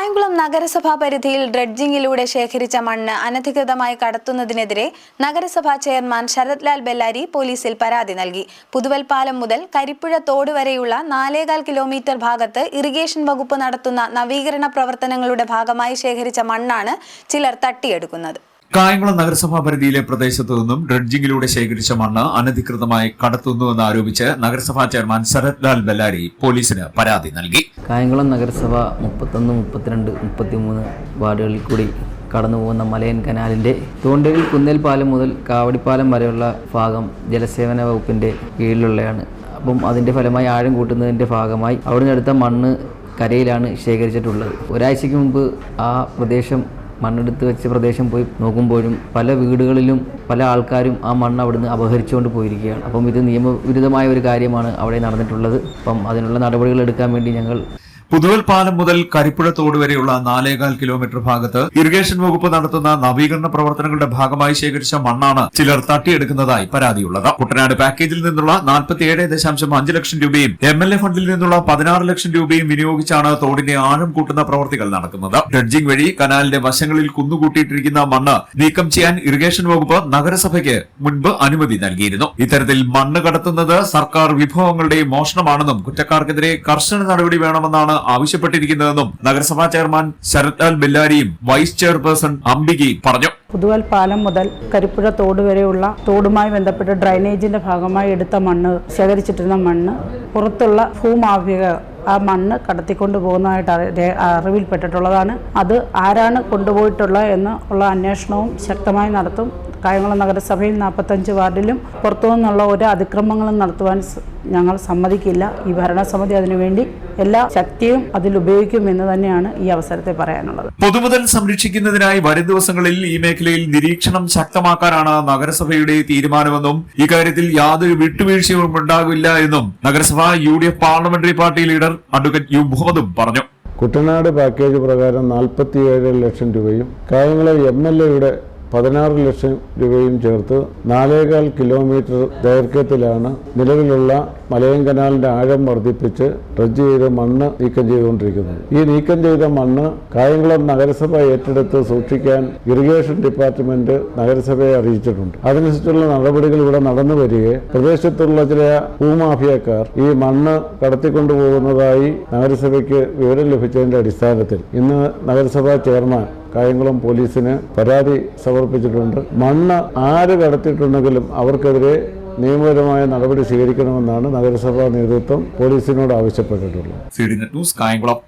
കായംകുളം നഗരസഭാ പരിധിയിൽ ഡ്രഡ്ജിംഗിലൂടെ ശേഖരിച്ച മണ്ണ് അനധികൃതമായി കടത്തുന്നതിനെതിരെ നഗരസഭാ ചെയർമാൻ ശരത് ലാൽ ബെല്ലാരി പോലീസിൽ പരാതി നൽകി. പുതുവൽ പാലം മുതൽ കരിപ്പുഴ തോട് വരെയുള്ള 4.25 കിലോമീറ്റർ ഭാഗത്ത് ഇറിഗേഷൻ വകുപ്പ് നടത്തുന്ന നവീകരണ പ്രവർത്തനങ്ങളുടെ ഭാഗമായി ശേഖരിച്ച മണ്ണാണ് ചിലർ തട്ടിയെടുക്കുന്നത്. കായംകുളം നഗരസഭാ പരിധിയിലെ പ്രദേശത്തു നിന്നും ഡ്രഡ്ജിംഗിലൂടെ ശേഖരിച്ച മണ്ണ് അനധികൃതമായി കടത്തുന്നുവെന്ന് ആരോപിച്ച് നഗരസഭാ ചെയർമാൻ ശരത് ലാൽ ബെല്ലാരി പോലീസിന് പരാതി നൽകി. കായംകുളം നഗരസഭ 31, 32, 33 വാർഡുകളിൽ കൂടി കടന്നുപോകുന്ന മലയൻ കനാലിന്റെ തോണ്ടയിൽ കുന്നേൽ പാലം മുതൽ കാവടിപ്പാലം വരെയുള്ള ഭാഗം ജലസേവന വകുപ്പിന്റെ കീഴിലുള്ളതാണ്. അപ്പം അതിന്റെ ഫലമായി ആഴം കൂട്ടുന്നതിന്റെ ഭാഗമായി അവിടുന്ന് എടുത്ത മണ്ണ് കരയിലാണ് ശേഖരിച്ചിട്ടുള്ളത്. ഒരാഴ്ചയ്ക്ക് മുമ്പ് ആ പ്രദേശം മണ്ണെടുത്ത് വെച്ച പ്രദേശം പോയി നോക്കുമ്പോഴും പല വീടുകളിലും പല ആൾക്കാരും ആ മണ്ണ് അവിടുന്ന് അപഹരിച്ചുകൊണ്ട് പോയിരിക്കുകയാണ്. അപ്പം ഇത് നിയമവിരുദ്ധമായ ഒരു കാര്യമാണ് അവിടെ നടന്നിട്ടുള്ളത്. അപ്പം അതിനുള്ള നടപടികൾ എടുക്കാൻ വേണ്ടി ഞങ്ങൾ പുതുവൽ പാലം മുതൽ കരിപ്പുഴ തോട് വരെയുള്ള 4.25 കിലോമീറ്റർ ഭാഗത്ത് ഇറിഗേഷൻ വകുപ്പ് നടത്തുന്ന നവീകരണ പ്രവർത്തനങ്ങളുടെ ഭാഗമായി ശേഖരിച്ച മണ്ണാണ് ചിലർ തട്ടിയെടുക്കുന്നതായി പരാതിയുള്ളത്. കുട്ടനാട് പാക്കേജിൽ നിന്നുള്ള 47.5 ലക്ഷം രൂപയും MLA ഫണ്ടിൽ നിന്നുള്ള 16 ലക്ഷം രൂപയും വിനിയോഗിച്ചാണ് തോടിന്റെ ആഴം കൂട്ടുന്ന പ്രവർത്തികൾ നടക്കുന്നത്. ഡ്രഡ്ജിംഗ് വഴി കനാലിന്റെ വശങ്ങളിൽ കുന്നുകൂട്ടിയിട്ടിരിക്കുന്ന മണ്ണ് നീക്കം ചെയ്യാൻ ഇറിഗേഷൻ വകുപ്പ് നഗരസഭയ്ക്ക് മുൻപ് അനുമതി നൽകിയിരുന്നു. ഇത്തരത്തിൽ മണ്ണ് കടത്തുന്നത് സർക്കാർ വിഭവങ്ങളുടെ മോഷണമാണെന്നും കുറ്റക്കാർക്കെതിരെ കർശന നടപടി വേണമെന്നാണ് ആവശ്യപ്പെട്ടിരിക്കുന്നതെന്നും നഗരസഭാ ചെയർമാൻ ശരത് ലാൽ ബെല്ലാരിയും വൈസ് ചെയർപേഴ്സൺ അംബികി പറഞ്ഞു. പുതുവൽ പാലം മുതൽ കരിപ്പുഴ തോട് വരെയുള്ള തോടുമായി ബന്ധപ്പെട്ട് ഡ്രൈനേജിന്റെ ഭാഗമായി എടുത്ത മണ്ണ്, ശേഖരിച്ചിട്ടിരുന്ന മണ്ണ് പുറത്തുള്ള ഭൂമാഫിയ ആ മണ്ണ് കടത്തിക്കൊണ്ടു പോകുന്നതായിട്ട് അറിവിൽപ്പെട്ടിട്ടുള്ളതാണ്. അത് ആരാണ് കൊണ്ടുപോയിട്ടുള്ളത് എന്നുള്ള അന്വേഷണവും ശക്തമായി നടത്തും. കായംകുളം നഗരസഭയിൽ 45 വാർഡിലും പുറത്തുനിന്നുള്ള ഒരു അതിക്രമങ്ങളും നടത്തുവാൻ ഞങ്ങൾ സമ്മതിക്കില്ല. ഈ ഭരണസമിതി അതിനുവേണ്ടി എല്ലാ ശക്തിയും അതിൽ ഉപയോഗിക്കുമെന്ന് തന്നെയാണ് ഈ അവസരത്തെ പറയാനുള്ളത്. പൊതുമുതൽ സംരക്ഷിക്കുന്നതിനായി വരും ദിവസങ്ങളിൽ ഈ മേഖലയിൽ നിരീക്ഷണം ശക്തമാക്കാനാണ് നഗരസഭയുടെ തീരുമാനമെന്നും ഇക്കാര്യത്തിൽ യാതൊരു വിട്ടുവീഴ്ചയും ഉണ്ടാകില്ല എന്നും നഗരസഭ UDF parliamentary party leader advocate U മുഹമ്മദും പറഞ്ഞു. കുട്ടനാട് പാക്കേജ് പ്രകാരം 47 ലക്ഷം രൂപയും കായംകുളം MLA 16 ലക്ഷം രൂപയും ചേർത്ത് 4.25 കിലോമീറ്റർ ദൈർഘ്യത്തിലാണ് നിലവിലുള്ള മലയൻ കനാലിന്റെ ആഴം വർദ്ധിപ്പിച്ച് ഡ്രഡ്ജ് ചെയ്ത് മണ്ണ് നീക്കം ചെയ്തുകൊണ്ടിരിക്കുന്നത്. ഈ നീക്കം ചെയ്ത മണ്ണ് കായംകുളം നഗരസഭ ഏറ്റെടുത്ത് സൂക്ഷിക്കാൻ ഇറിഗേഷൻ ഡിപ്പാർട്ട്മെന്റ് നഗരസഭയെ അറിയിച്ചിട്ടുണ്ട്. അതിനനുസരിച്ചുള്ള നടപടികൾ ഇവിടെ നടന്നു വരികയെ പ്രദേശത്തുള്ള ചില ഭൂമാഫിയക്കാർ ഈ മണ്ണ് കടത്തിക്കൊണ്ടുപോകുന്നതായി നഗരസഭയ്ക്ക് വിവരം ലഭിച്ചതിന്റെ അടിസ്ഥാനത്തിൽ ഇന്ന് നഗരസഭാ ചെയർമാൻ കായംകുളം പോലീസിന് പരാതി സമർപ്പിച്ചിട്ടുണ്ട്. മണ്ണ് ആര് കടത്തിയിട്ടുണ്ടെങ്കിലും അവർക്കെതിരെ നിയമപരമായ നടപടി സ്വീകരിക്കണമെന്നാണ് നഗരസഭാ നേതൃത്വം പോലീസിനോട് ആവശ്യപ്പെട്ടിട്ടുള്ളത്. CDNet news Kayamkulam.